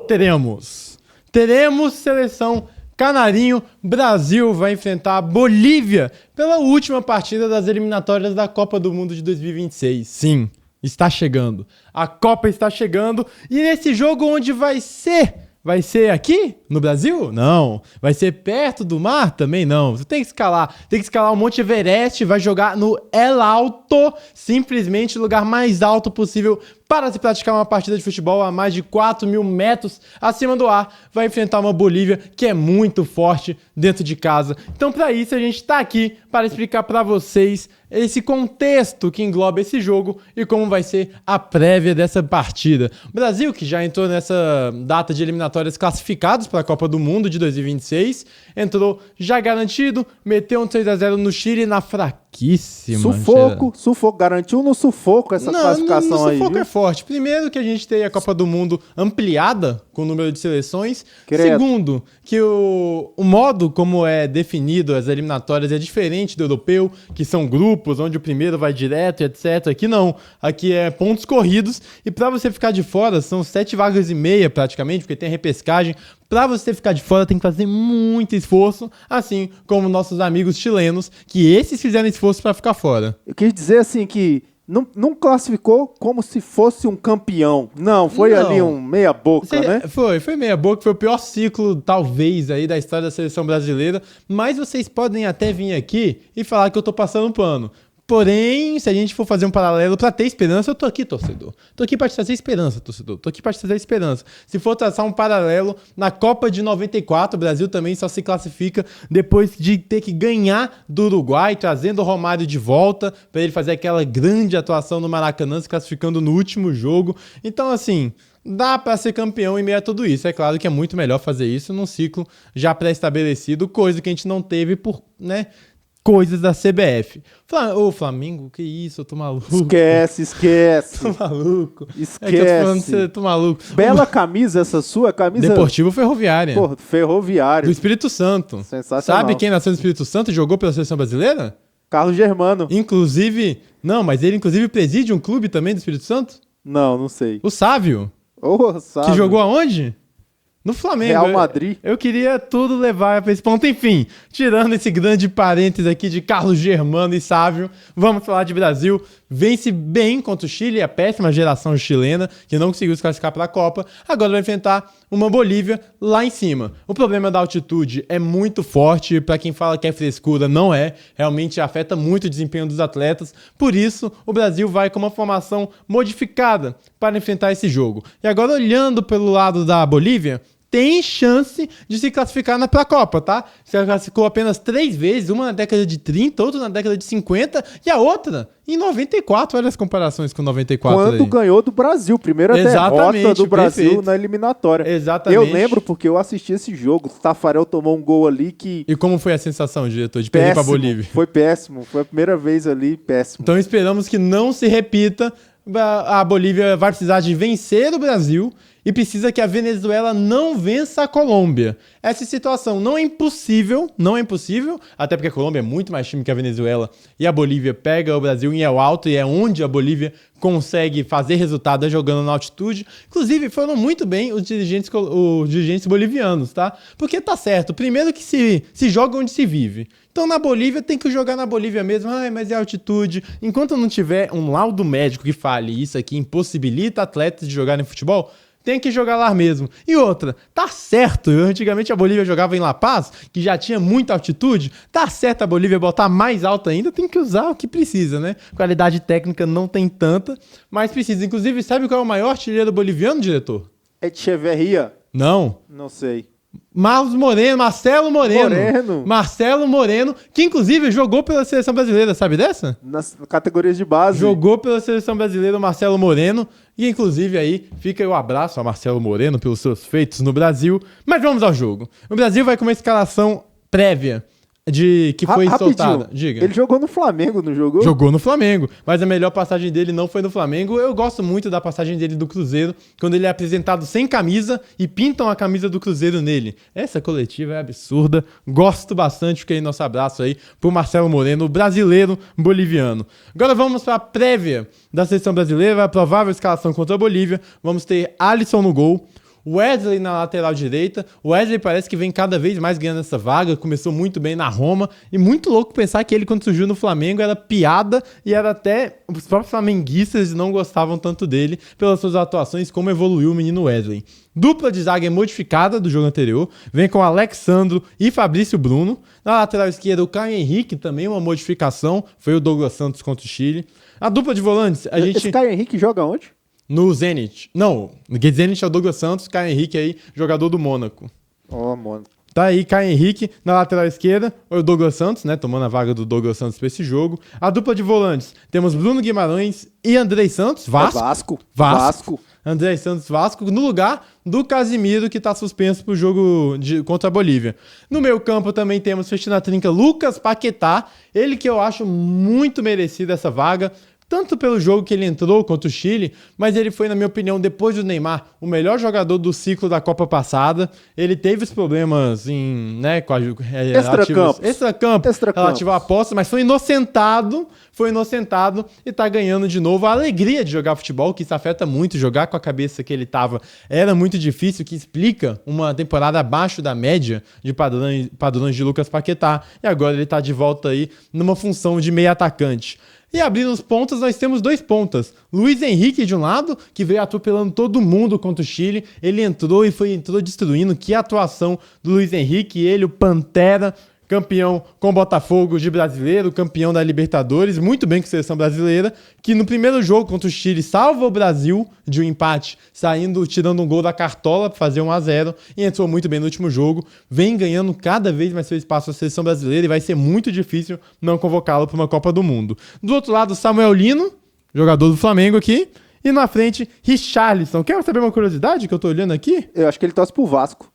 Teremos seleção canarinho. Brasil vai enfrentar a Bolívia pela última partida das eliminatórias da Copa do Mundo de 2026. Sim, está chegando. A Copa está chegando. E nesse jogo onde vai ser? Vai ser aqui no Brasil? Não. Vai ser perto do mar? Também não. Você tem que escalar o Monte Everest, vai jogar no El Alto, simplesmente o lugar mais alto possível para se praticar uma partida de futebol a mais de 4.000 metros acima do ar. Vai enfrentar uma Bolívia que é muito forte dentro de casa. Então, para isso, a gente está aqui para explicar para vocês esse contexto que engloba esse jogo e como vai ser a prévia dessa partida. O Brasil, que já entrou nessa data de eliminatórias classificados para a Copa do Mundo de 2026, entrou já garantido, meteu um 3-0 no Chile na fraquíssima. Sufoco, garantiu no sufoco essa classificação aí. Sufoco é forte. Primeiro, que a gente tem a Copa do Mundo ampliada com o número de seleções. Segundo, que o modo como é definido as eliminatórias é diferente do europeu, que são grupos, onde o primeiro vai direto, etc. Aqui não. Aqui é pontos corridos. E para você ficar de fora, são 7 vagas e meia praticamente, porque tem a repescagem. Para você ficar de fora, tem que fazer muito esforço, assim como nossos amigos chilenos, que esses fizeram esforço para ficar fora. Eu quis dizer assim que não classificou como se fosse um campeão. Não, foi ali um meia boca, né? Foi meia boca, foi o pior ciclo, talvez, aí da história da seleção brasileira. Mas vocês podem até vir aqui e falar que eu tô passando pano. Porém, se a gente for fazer um paralelo pra ter esperança, eu tô aqui, torcedor. Tô aqui pra te trazer esperança, torcedor. Tô aqui pra te trazer esperança. Se for traçar um paralelo, na Copa de 94, o Brasil também só se classifica depois de ter que ganhar do Uruguai, trazendo o Romário de volta, pra ele fazer aquela grande atuação no Maracanã, se classificando no último jogo. Então, assim, dá pra ser campeão em meio a tudo isso. É claro que é muito melhor fazer isso num ciclo já pré-estabelecido, coisa que a gente não teve por, coisas da CBF. Ô, Flamengo, que isso? Eu tô maluco. Esquece. Tô maluco. Esquece. É que eu tô falando que você tô maluco. Bela camisa essa sua, camisa... Deportivo Ferroviária. Porra, Ferroviária. Do Espírito Santo. Sensacional. Sabe quem nasceu no Espírito Santo e jogou pela seleção brasileira? Carlos Germano. Inclusive... Não, mas ele inclusive preside um clube também do Espírito Santo? Não sei. O Sávio. Sávio. Que jogou aonde? No Flamengo. Real Madrid. Eu queria tudo levar para esse ponto. Enfim, tirando esse grande parênteses aqui de Carlos Germano e Sávio, vamos falar de Brasil. Vence bem contra o Chile, a péssima geração chilena, que não conseguiu se classificar para a Copa. Agora vai enfrentar uma Bolívia lá em cima. O problema da altitude é muito forte. Para quem fala que é frescura, não é. Realmente afeta muito o desempenho dos atletas. Por isso, o Brasil vai com uma formação modificada para enfrentar esse jogo. E agora, olhando pelo lado da Bolívia, tem chance de se classificar para a Copa, tá? Se classificou apenas 3 vezes, uma na década de 30, outra na década de 50 e a outra em 94. Olha as comparações com 94 quando aí. Ganhou do Brasil, primeira derrota do Brasil, perfeito, na eliminatória. Exatamente. Eu lembro porque eu assisti esse jogo, o Tafarel tomou um gol ali que... E como foi a sensação, diretor, de perder para a Bolívia? Foi péssimo, foi a primeira vez ali, péssimo. Então esperamos que não se repita. A Bolívia vai precisar de vencer o Brasil e precisa que a Venezuela não vença a Colômbia. Essa situação não é impossível, até porque a Colômbia é muito mais time que a Venezuela e a Bolívia pega o Brasil em El Alto e é onde a Bolívia consegue fazer resultado jogando na altitude. Inclusive, foram muito bem os dirigentes bolivianos, tá? Porque tá certo, primeiro que se joga onde se vive. Então, na Bolívia, tem que jogar na Bolívia mesmo. Mas é altitude. Enquanto não tiver um laudo médico que fale isso aqui impossibilita atletas de jogarem futebol, tem que jogar lá mesmo. E outra, tá certo. Antigamente a Bolívia jogava em La Paz, que já tinha muita altitude. Tá certo a Bolívia botar mais alta ainda, tem que usar o que precisa, né? Qualidade técnica não tem tanta, mas precisa. Inclusive, sabe qual é o maior artilheiro boliviano, diretor? Echeverria. Não. Não sei. Marcelo Moreno, que inclusive jogou pela seleção brasileira, sabe dessa? Nas categorias de base. Jogou pela seleção brasileira o Marcelo Moreno, e inclusive aí fica aí o abraço a Marcelo Moreno pelos seus feitos no Brasil. Mas vamos ao jogo. O Brasil vai com uma escalação prévia que foi soltada. Diga. Ele jogou no Flamengo, não jogou? Jogou no Flamengo, mas a melhor passagem dele não foi no Flamengo. Eu gosto muito da passagem dele do Cruzeiro, quando ele é apresentado sem camisa e pintam a camisa do Cruzeiro nele. Essa coletiva é absurda, gosto bastante. Fica aí nosso abraço aí pro Marcelo Moreno, brasileiro boliviano. Agora vamos para a prévia da seleção brasileira, a provável escalação contra a Bolívia. Vamos ter Alisson no gol. Wesley na lateral direita. O Wesley parece que vem cada vez mais ganhando essa vaga, começou muito bem na Roma, e muito louco pensar que ele, quando surgiu no Flamengo, era piada, e era até os próprios flamenguistas não gostavam tanto dele pelas suas atuações, como evoluiu o menino Wesley. Dupla de zaga modificada do jogo anterior, vem com Alexandro e Fabrício Bruno. Na lateral esquerda, o Caio Henrique, também uma modificação, foi o Douglas Santos contra o Chile. A dupla de volantes, Esse Caio Henrique joga onde? No Zenit. Não, no Zenit é o Douglas Santos, Caio Henrique aí, jogador do Mônaco. Mônaco. Tá aí Caio Henrique na lateral esquerda, o Douglas Santos, né, tomando a vaga do Douglas Santos para esse jogo. A dupla de volantes, temos Bruno Guimarães e Andrei Santos, Vasco. Andrei Santos, Vasco, no lugar do Casimiro, que tá suspenso pro jogo contra a Bolívia. No meio campo também temos, fechando a trinca, Lucas Paquetá, ele que eu acho muito merecido essa vaga, tanto pelo jogo que ele entrou contra o Chile, mas ele foi, na minha opinião, depois do Neymar, o melhor jogador do ciclo da Copa passada. Ele teve os problemas com a extracampo relativo à aposta, mas foi inocentado e tá ganhando de novo a alegria de jogar futebol, que isso afeta muito. Jogar com a cabeça que ele tava era muito difícil, que explica uma temporada abaixo da média de padrões de Lucas Paquetá, e agora ele tá de volta aí numa função de meio atacante. E abrindo os pontas, nós temos 2 pontas. Luiz Henrique de um lado, que veio atropelando todo mundo contra o Chile. Ele entrou destruindo. Que atuação do Luiz Henrique. Ele, o Pantera, campeão com o Botafogo de brasileiro, campeão da Libertadores, muito bem com a seleção brasileira, que no primeiro jogo contra o Chile salva o Brasil de um empate, tirando um gol da cartola para fazer 1-0, e entrou muito bem no último jogo, vem ganhando cada vez mais seu espaço na seleção brasileira, e vai ser muito difícil não convocá-lo para uma Copa do Mundo. Do outro lado, Samuel Lino, jogador do Flamengo aqui, e na frente, Richarlison. Quer saber uma curiosidade que eu tô olhando aqui? Eu acho que ele torce pro Vasco.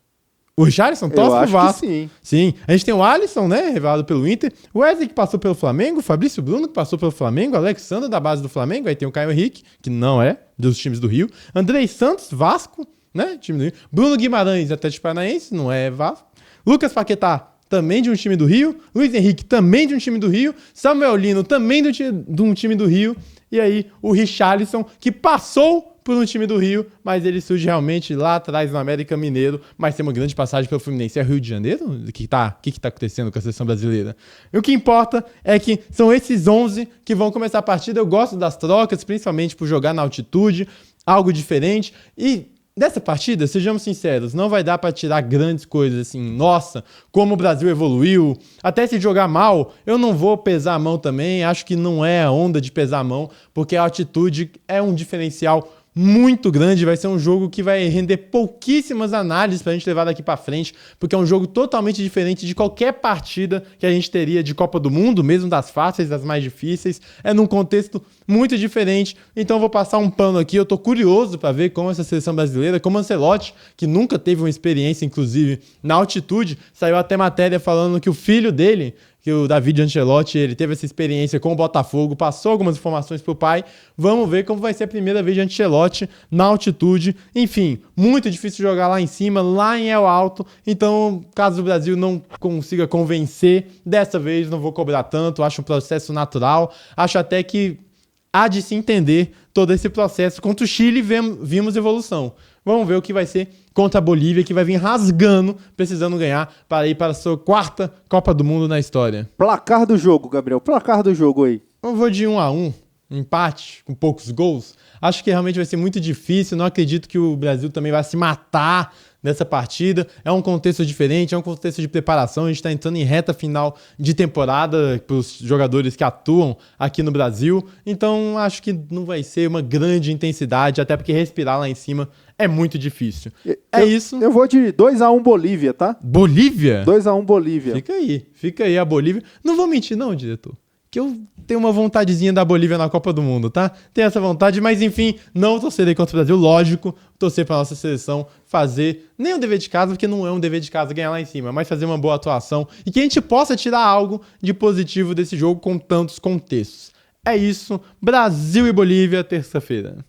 O Richarlison torce pro Vasco. Sim. Sim. A gente tem o Alisson, né? Revelado pelo Inter. O Wesley, que passou pelo Flamengo. O Fabrício Bruno, que passou pelo Flamengo. O Alexandre, da base do Flamengo. Aí tem o Caio Henrique, que não é dos times do Rio. Andrei Santos, Vasco, né? Time do Rio. Bruno Guimarães, Atlético Paranaense, não é Vasco. Lucas Paquetá, também de um time do Rio. Luiz Henrique, também de um time do Rio. Samuel Lino, também de um time do Rio. E aí o Richarlison, que passou por um time do Rio, mas ele surge realmente lá atrás no América Mineiro, mas tem uma grande passagem pelo Fluminense. É Rio de Janeiro? O que tá acontecendo com a seleção brasileira? E o que importa é que são esses 11 que vão começar a partida. Eu gosto das trocas, principalmente por jogar na altitude, algo diferente. E dessa partida, sejamos sinceros, não vai dar para tirar grandes coisas assim. Nossa, como o Brasil evoluiu. Até se jogar mal, eu não vou pesar a mão também. Acho que não é a onda de pesar a mão, porque a altitude é um diferencial muito grande, vai ser um jogo que vai render pouquíssimas análises pra gente levar daqui pra frente, porque é um jogo totalmente diferente de qualquer partida que a gente teria de Copa do Mundo, mesmo das fáceis, das mais difíceis, é num contexto muito diferente. Então eu vou passar um pano aqui, eu tô curioso pra ver como essa seleção brasileira, como o Ancelotti, que nunca teve uma experiência, inclusive, na altitude, saiu até matéria falando que o filho dele, que o David Ancelotti, ele teve essa experiência com o Botafogo, passou algumas informações pro pai. Vamos ver como vai ser a primeira vez de Ancelotti na altitude. Enfim, muito difícil jogar lá em cima, lá em El Alto. Então, caso o Brasil não consiga convencer, dessa vez não vou cobrar tanto. Acho um processo natural. Acho até que há de se entender todo esse processo. Contra o Chile, vimos evolução. Vamos ver o que vai ser contra a Bolívia, que vai vir rasgando, precisando ganhar para ir para a sua 4ª Copa do Mundo na história. Placar do jogo, Gabriel. Placar do jogo aí. Eu vou de 1-1, empate, com poucos gols. Acho que realmente vai ser muito difícil. Não acredito que o Brasil também vai se matar nessa partida. É um contexto diferente, é um contexto de preparação. A gente está entrando em reta final de temporada para os jogadores que atuam aqui no Brasil. Então, acho que não vai ser uma grande intensidade, até porque respirar lá em cima é muito difícil. Isso. Eu vou de 2-1 Bolívia, tá? Bolívia? 2-1 Bolívia. Fica aí a Bolívia. Não vou mentir não, diretor, que eu tenho uma vontadezinha da Bolívia na Copa do Mundo, tá? Tenho essa vontade, mas enfim, não torcerei contra o Brasil, lógico, torcer pra nossa seleção fazer nem um dever de casa, porque não é um dever de casa ganhar lá em cima, mas fazer uma boa atuação e que a gente possa tirar algo de positivo desse jogo com tantos contextos. É isso, Brasil e Bolívia, terça-feira.